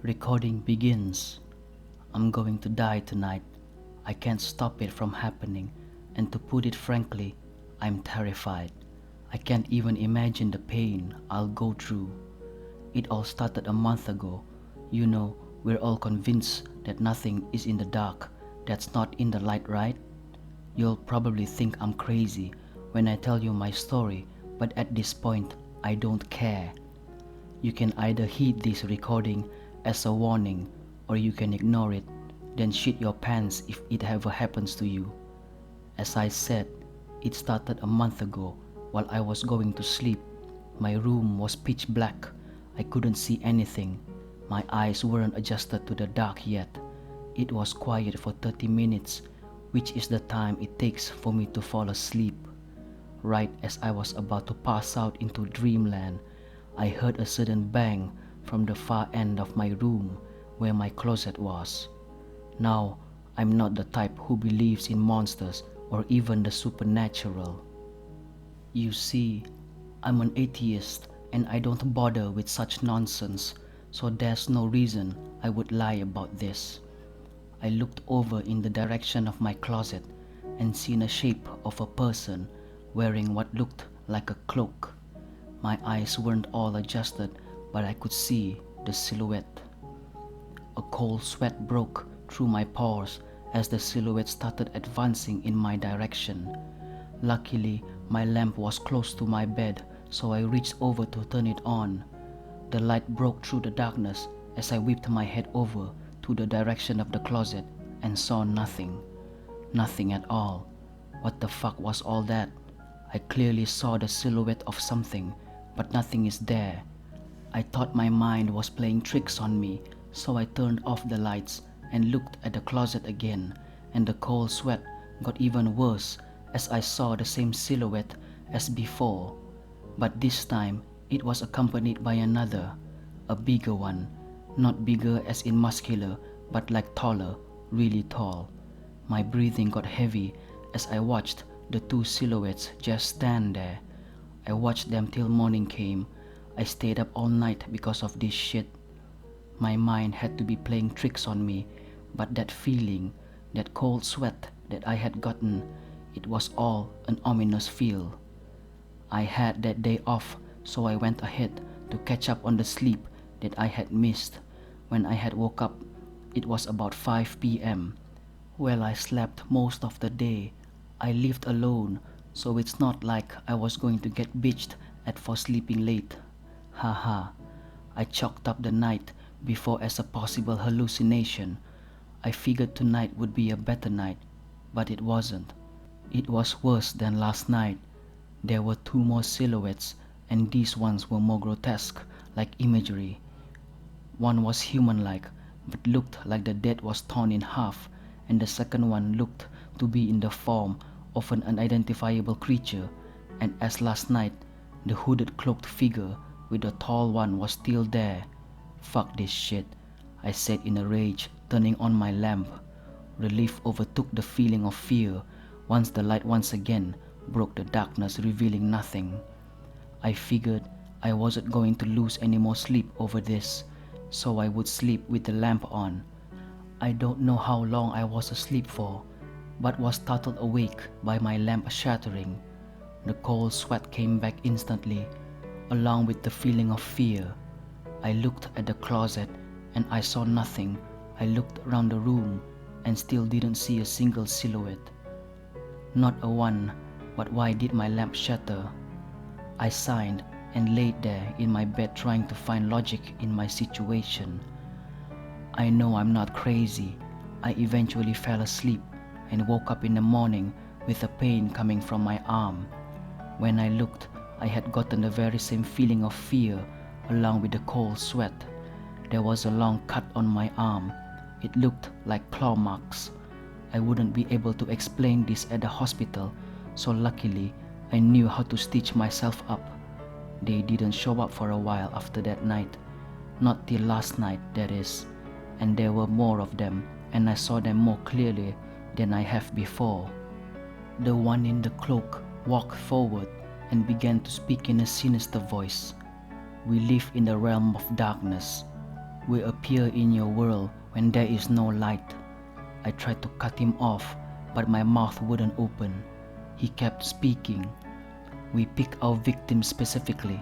Recording begins. I'm going to die tonight. I can't stop it from happening, and to put it frankly, I'm terrified. I can't even imagine the pain I'll go through. It all started a month ago. You know, we're all convinced that nothing is in the dark that's not in the light, right? You'll probably think I'm crazy when I tell you my story, but at this point, I don't care. You can either heed this recording as a warning or you can ignore it, then shit your pants if it ever happens to you. As I said, it started a month ago while I was going to sleep. My room was pitch black. I couldn't see anything. My eyes weren't adjusted to the dark yet. It was quiet for 30 minutes, which is the time it takes for me to fall asleep. Right as I was about to pass out into dreamland, I heard a sudden bang from the far end of my room where my closet was. Now, I'm not the type who believes in monsters or even the supernatural. You see, I'm an atheist and I don't bother with such nonsense, so there's no reason I would lie about this. I looked over in the direction of my closet and seen a shape of a person wearing what looked like a cloak. My eyes weren't all adjusted, but I could see the silhouette. A cold sweat broke through my pores as the silhouette started advancing in my direction. Luckily, my lamp was close to my bed, so I reached over to turn it on. The light broke through the darkness as I whipped my head over to the direction of the closet and saw nothing. Nothing at all. What the fuck was all that? I clearly saw the silhouette of something, but nothing is there. I thought my mind was playing tricks on me, so I turned off the lights and looked at the closet again, and the cold sweat got even worse as I saw the same silhouette as before. But this time, it was accompanied by another, a bigger one. Not bigger as in muscular, but like taller, really tall. My breathing got heavy as I watched the two silhouettes just stand there. I watched them till morning came. I stayed up all night because of this shit. My mind had to be playing tricks on me, but that feeling, that cold sweat that I had gotten, it was all an ominous feel. I had that day off, so I went ahead to catch up on the sleep that I had missed. When I had woke up, it was about 5 p.m. Well, I slept most of the day. I lived alone, so it's not like I was going to get bitched at for sleeping late. Haha. I chalked up the night before as a possible hallucination. I figured tonight would be a better night, but it wasn't. It was worse than last night. There were two more silhouettes, and these ones were more grotesque, like imagery. One was human-like, but looked like the dead was torn in half, and the second one looked to be in the form of an unidentifiable creature, and as last night, the hooded cloaked figure with the tall one was still there. Fuck this shit, I said in a rage, turning on my lamp. Relief overtook the feeling of fear once the light once again broke the darkness, revealing nothing. I figured I wasn't going to lose any more sleep over this, so I would sleep with the lamp on. I don't know how long I was asleep for, but was startled awake by my lamp shattering. The cold sweat came back instantly, along with the feeling of fear. I looked at the closet and I saw nothing. I looked around the room and still didn't see a single silhouette. Not a one, but why did my lamp shatter? I sighed and laid there in my bed trying to find logic in my situation. I know I'm not crazy. I eventually fell asleep and woke up in the morning with a pain coming from my arm. When I looked, I had gotten the very same feeling of fear along with the cold sweat. There was a long cut on my arm. It looked like claw marks. I wouldn't be able to explain this at the hospital, so luckily I knew how to stitch myself up. They didn't show up for a while after that night. Not till last night, that is. And there were more of them, and I saw them more clearly than I have before. The one in the cloak walked forward and began to speak in a sinister voice. We live in the realm of darkness. will appear in your world when there is no light. I tried to cut him off, but my mouth wouldn't open. He kept speaking. We pick our victims specifically,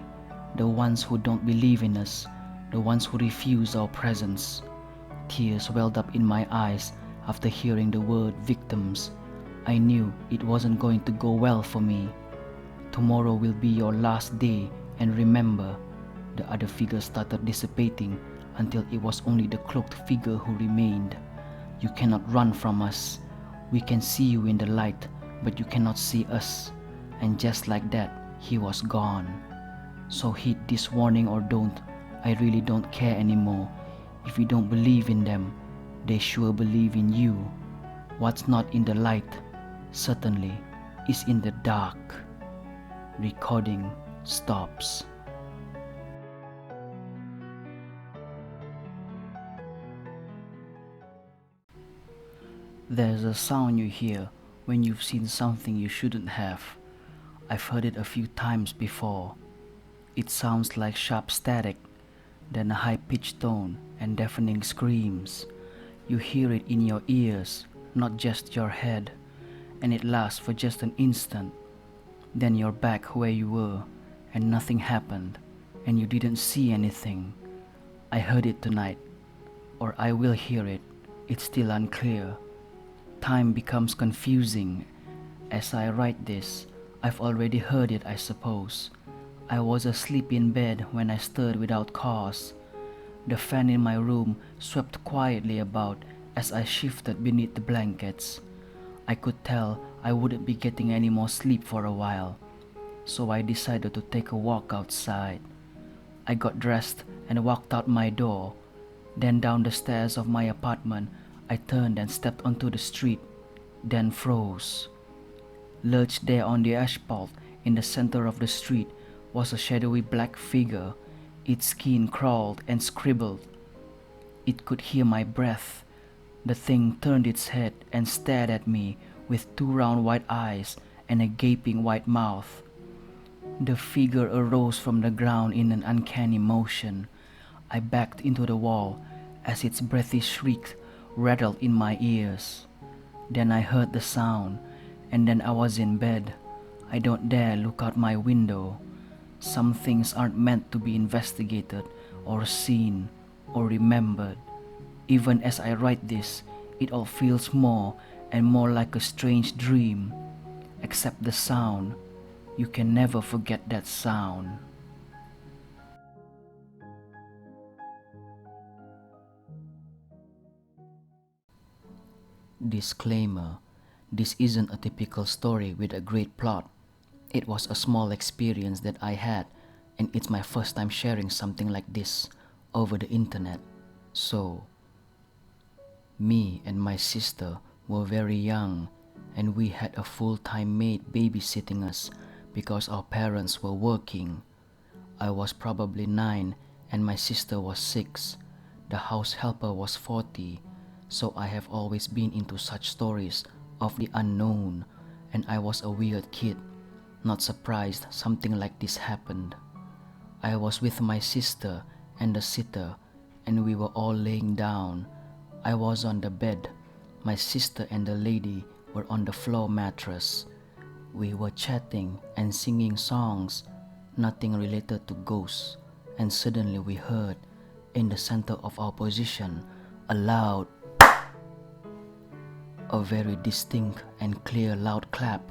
the ones who don't believe in us, the ones who refuse our presence. Tears welled up in my eyes after hearing the word victims. I knew it wasn't going to go well for me. Tomorrow will be your last day, and remember, the other figure started dissipating until it was only the cloaked figure who remained. You cannot run from us. We can see you in the light, but you cannot see us. And just like that, he was gone. So heed this warning or don't. I really don't care anymore. If you don't believe in them, they sure believe in you. What's not in the light, certainly, is in the dark. Recording stops. There's a sound you hear when you've seen something you shouldn't have. I've heard it a few times before. It sounds like sharp static, then a high-pitched tone and deafening screams. You hear it in your ears, not just your head, and it lasts for just an instant. Then you're back where you were, and nothing happened, and you didn't see anything. I heard it tonight, or I will hear it. It's still unclear. Time becomes confusing. As I write this, I've already heard it, I suppose. I was asleep in bed when I stirred without cause. The fan in my room swept quietly about as I shifted beneath the blankets. I could tell I wouldn't be getting any more sleep for a while, so I decided to take a walk outside. I got dressed and walked out my door. Then down the stairs of my apartment, I turned and stepped onto the street, then froze. Lurched there on the asphalt in the center of the street was a shadowy black figure. Its skin crawled and scribbled. It could hear my breath. The thing turned its head and stared at me with two round white eyes and a gaping white mouth. The figure arose from the ground in an uncanny motion. I backed into the wall as its breathy shriek rattled in my ears. Then I heard the sound, and then I was in bed. I don't dare look out my window. Some things aren't meant to be investigated or seen or remembered. Even as I write this, it all feels more and more like a strange dream. Except the sound. You can never forget that sound. Disclaimer: this isn't a typical story with a great plot. It was a small experience that I had, and it's my first time sharing something like this over the internet. So, me and my sister were very young, and we had a full-time maid babysitting us because our parents were working. I was probably 9 and my sister was 6. The house helper was 40. So I have always been into such stories of the unknown, and I was a weird kid, not surprised something like this happened. I was with my sister and the sitter, and we were all laying down. I was on the bed. My sister and the lady were on the floor mattress. We were chatting and singing songs, nothing related to ghosts, and suddenly we heard, in the center of our position, a loud, a very distinct and clear loud clap,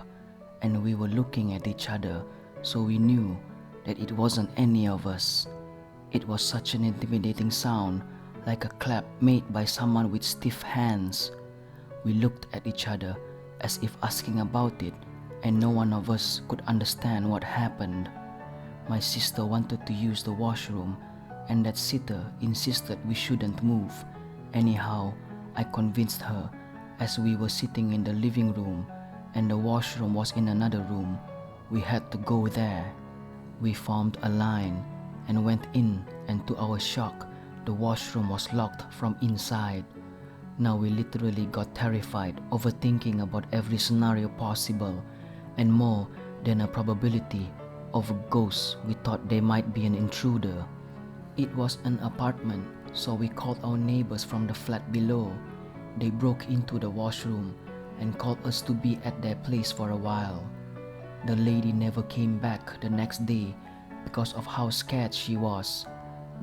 and we were looking at each other, so we knew that it wasn't any of us. It was such an intimidating sound, like a clap made by someone with stiff hands. We looked at each other as if asking about it, and no one of us could understand what happened. My sister wanted to use the washroom, and that sitter insisted we shouldn't move. Anyhow, I convinced her, as we were sitting in the living room and the washroom was in another room. We had to go there. We formed a line and went in, and to our shock, the washroom was locked from inside. Now we literally got terrified, overthinking about every scenario possible, and more than a probability of a ghost, we thought there might be an intruder. It was an apartment, So we called our neighbors from the flat below. They broke into the washroom and called us to be at their place for a while. The lady never came back the next day because of how scared she was.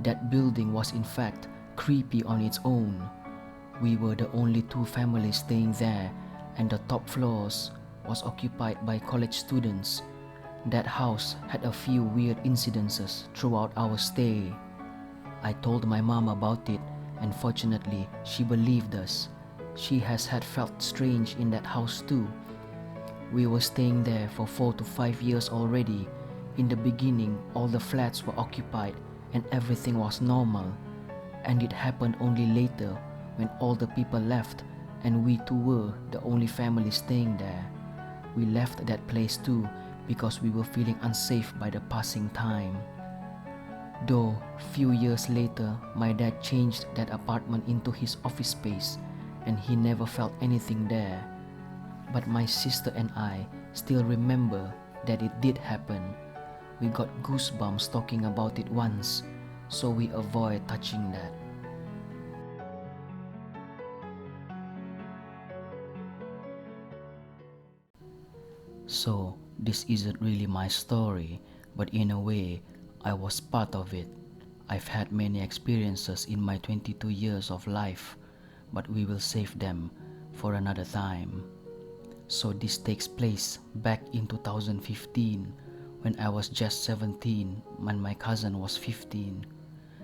That building was in fact creepy on its own. We were the only two families staying there, and the top floors was occupied by college students. That house had a few weird incidences throughout our stay. I told my mom about it, and fortunately she believed us. She has had felt strange in that house too. We were staying there for 4 to 5 years already. In the beginning, all the flats were occupied and everything was normal. And it happened only later when all the people left and we too were the only family staying there. We left that place too because we were feeling unsafe by the passing time. Though few years later, my dad changed that apartment into his office space and he never felt anything there. But my sister and I still remember that it did happen. We got goosebumps talking about it once, so we avoid touching that. So, this isn't really my story, but in a way, I was part of it. I've had many experiences in my 22 years of life, but we will save them for another time. So this takes place back in 2015 when I was just 17 and my cousin was 15.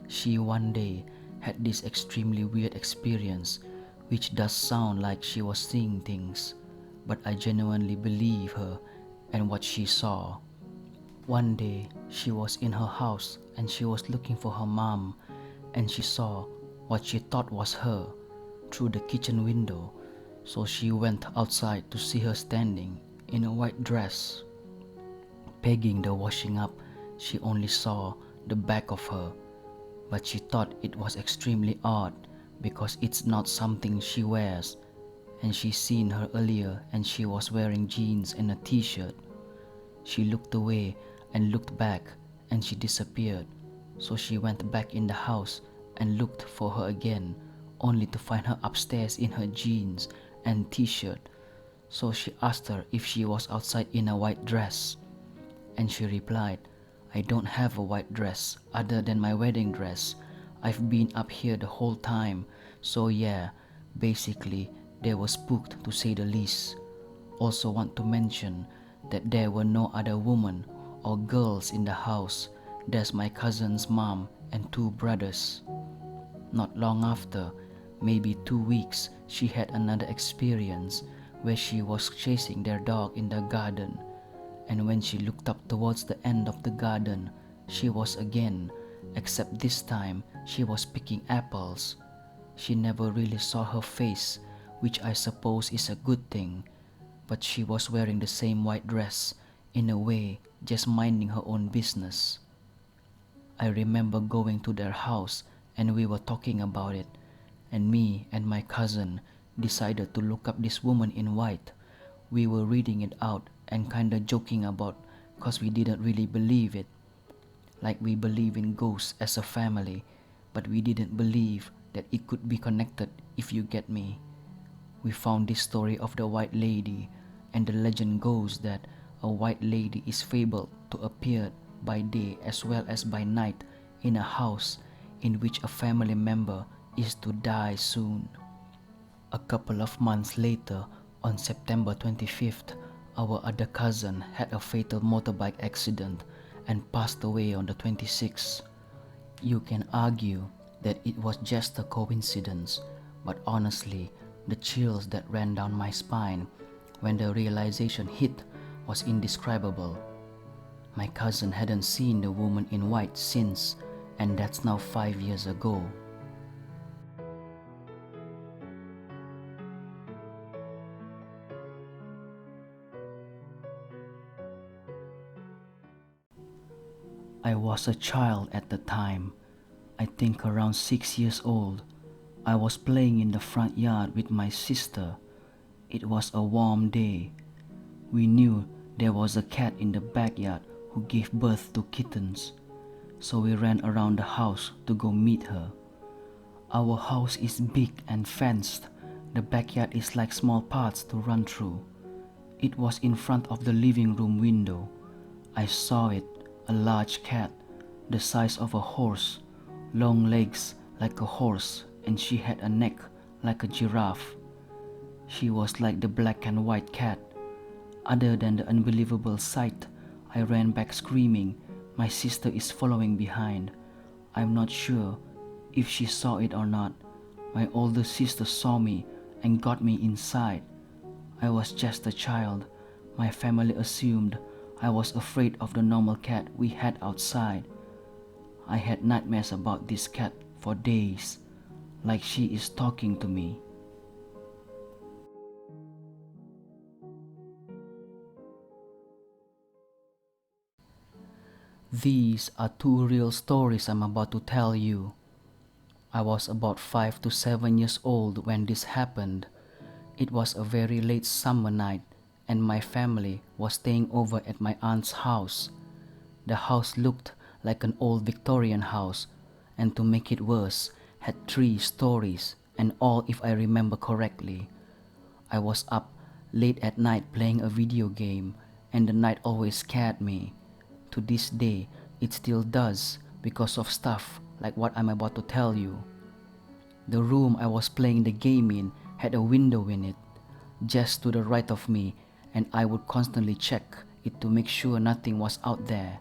She one day had this extremely weird experience which does sound like she was seeing things, but I genuinely believe her and what she saw. One day she was in her house and she was looking for her mom and she saw what she thought was her through the kitchen window. So she went outside to see her standing in a white dress. Pegging the washing up, she only saw the back of her, but she thought it was extremely odd because it's not something she wears, and she seen her earlier and she was wearing jeans and a t-shirt. She looked away and looked back and she disappeared, so she went back in the house and looked for her again, only to find her upstairs in her jeans and t-shirt. So she asked her if she was outside in a white dress, and she replied, "I don't have a white dress other than my wedding dress. I've been up here the whole time." So yeah, basically they were spooked to say the least. Also want to mention that there were no other women or girls in the house. There's my cousin's mom and 2 brothers. Not long after, maybe 2 weeks, she had another experience where she was chasing their dog in the garden, and when she looked up towards the end of the garden, she was again, except this time she was picking apples. She never really saw her face, which I suppose is a good thing, but she was wearing the same white dress, in a way just minding her own business. I remember going to their house and we were talking about it, and me and my cousin decided to look up this woman in white. We were reading it out and kinda joking about cause we didn't really believe it. Like we believe in ghosts as a family, but we didn't believe that it could be connected, if you get me. We found this story of the white lady, and the legend goes that a white lady is fabled to appear by day as well as by night in a house in which a family member is to die soon. A couple of months later, on September 25th, our other cousin had a fatal motorbike accident and passed away on the 26th. You can argue that it was just a coincidence, but honestly, the chills that ran down my spine when the realization hit was indescribable. My cousin hadn't seen the woman in white since, and that's now 5 years ago. I was a child at the time, I think around 6 years old. I was playing in the front yard with my sister. It was a warm day. We knew there was a cat in the backyard who gave birth to kittens, so we ran around the house to go meet her. Our house is big and fenced. The backyard is like small paths to run through. It was in front of the living room window. I saw it, a large cat, the size of a horse, long legs like a horse, and she had a neck like a giraffe. She was like the black and white cat. Other than the unbelievable sight, I ran back screaming. My sister is following behind. I'm not sure if she saw it or not. My older sister saw me and got me inside. I was just a child. My family assumed I was afraid of the normal cat we had outside. I had nightmares about this cat for days, like she is talking to me. These are two real stories I'm about to tell you. I was about 5 to 7 years old when this happened. It was a very late summer night and my family was staying over at my aunt's house. The house looked like an old Victorian house, and to make it worse, had 3 stories, and all if I remember correctly. I was up late at night playing a video game, and the night always scared me. To this day, it still does because of stuff like what I'm about to tell you. The room I was playing the game in had a window in it, just to the right of me, and I would constantly check it to make sure nothing was out there.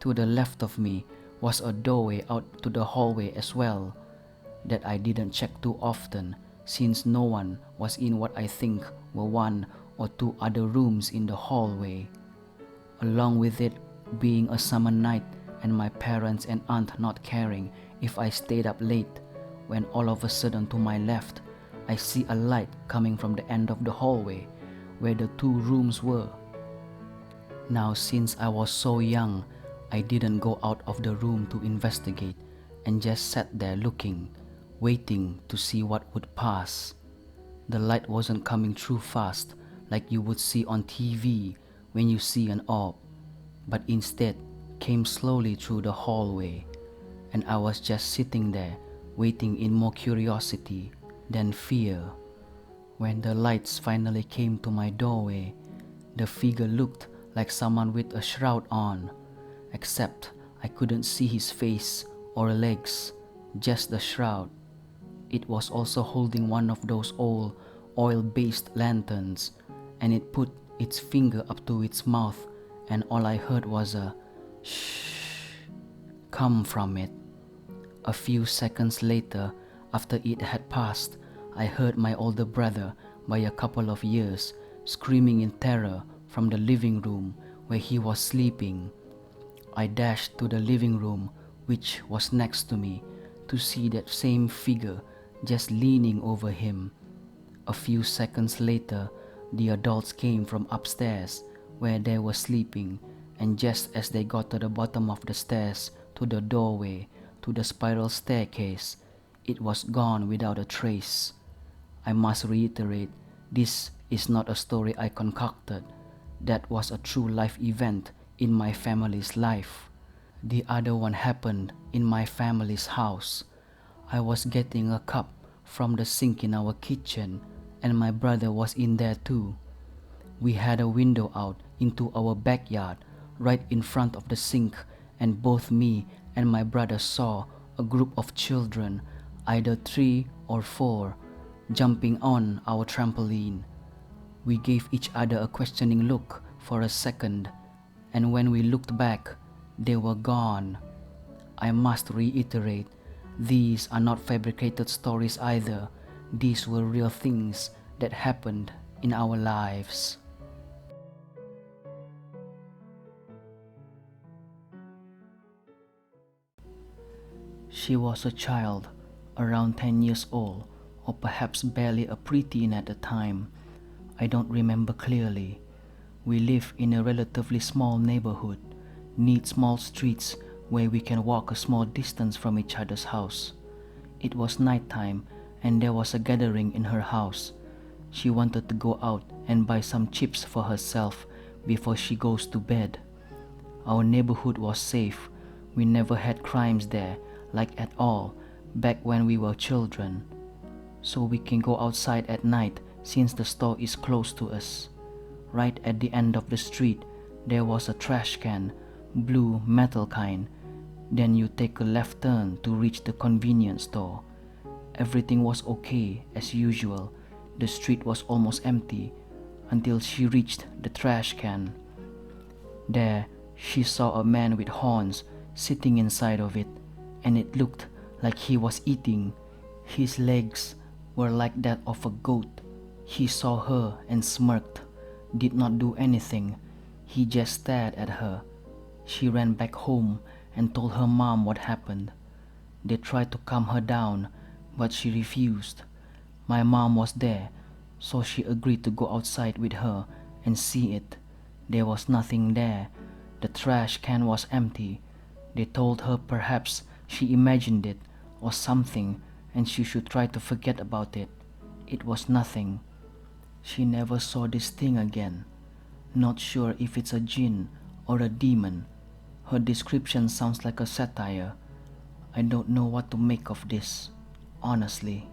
To the left of me was a doorway out to the hallway as well, that I didn't check too often since no one was in what I think were 1 or 2 other rooms in the hallway. Along with it being a summer night and my parents and aunt not caring if I stayed up late, when all of a sudden to my left I see a light coming from the end of the hallway where the 2 rooms were. Now since I was so young, I didn't go out of the room to investigate and just sat there looking, waiting to see what would pass. The light wasn't coming through fast like you would see on TV when you see an orb, but instead came slowly through the hallway, and I was just sitting there waiting in more curiosity than fear. When the lights finally came to my doorway, the figure looked like someone with a shroud on, except I couldn't see his face or legs, just the shroud. It was also holding one of those old oil-based lanterns, and it put its finger up to its mouth, and all I heard was a shh come from it. A few seconds later, after it had passed, I heard my older brother, by a couple of years, screaming in terror from the living room where he was sleeping. I dashed to the living room, which was next to me, to see that same figure just leaning over him. A few seconds later, the adults came from upstairs where they were sleeping, and just as they got to the bottom of the stairs to the doorway to the spiral staircase, it was gone without a trace. I must reiterate, this is not a story I concocted. That was a true life event in my family's life. The other one happened in my family's house. I was getting a cup from the sink in our kitchen, and my brother was in there too. We had a window out into our backyard right in front of the sink, and both me and my brother saw a group of children, either 3 or 4, jumping on our trampoline. We gave each other a questioning look for a second, and when we looked back, they were gone. I must reiterate, these are not fabricated stories either. These were real things that happened in our lives. She was a child, around 10 years old, or perhaps barely a preteen at the time. I don't remember clearly. We live in a relatively small neighborhood, neat small streets where we can walk a small distance from each other's house. It was nighttime and there was a gathering in her house. She wanted to go out and buy some chips for herself before she goes to bed. Our neighborhood was safe. We never had crimes there, like at all, back when we were children, so we can go outside at night since the store is close to us. Right at the end of the street, there was a trash can, blue metal kind. Then you take a left turn to reach the convenience store. Everything was okay as usual. The street was almost empty until she reached the trash can. There, she saw a man with horns sitting inside of it, and it looked like he was eating. His legs were like that of a goat. He saw her and smirked, did not do anything. He just stared at her. She ran back home and told her mom what happened. They tried to calm her down, but she refused. My mom was there, so she agreed to go outside with her and see it. There was nothing there. The trash can was empty. They told her perhaps she imagined it or something and she should try to forget about it. It was nothing. She never saw this thing again. Not sure if it's a jinn or a demon. Her description sounds like a satire. I don't know what to make of this, honestly.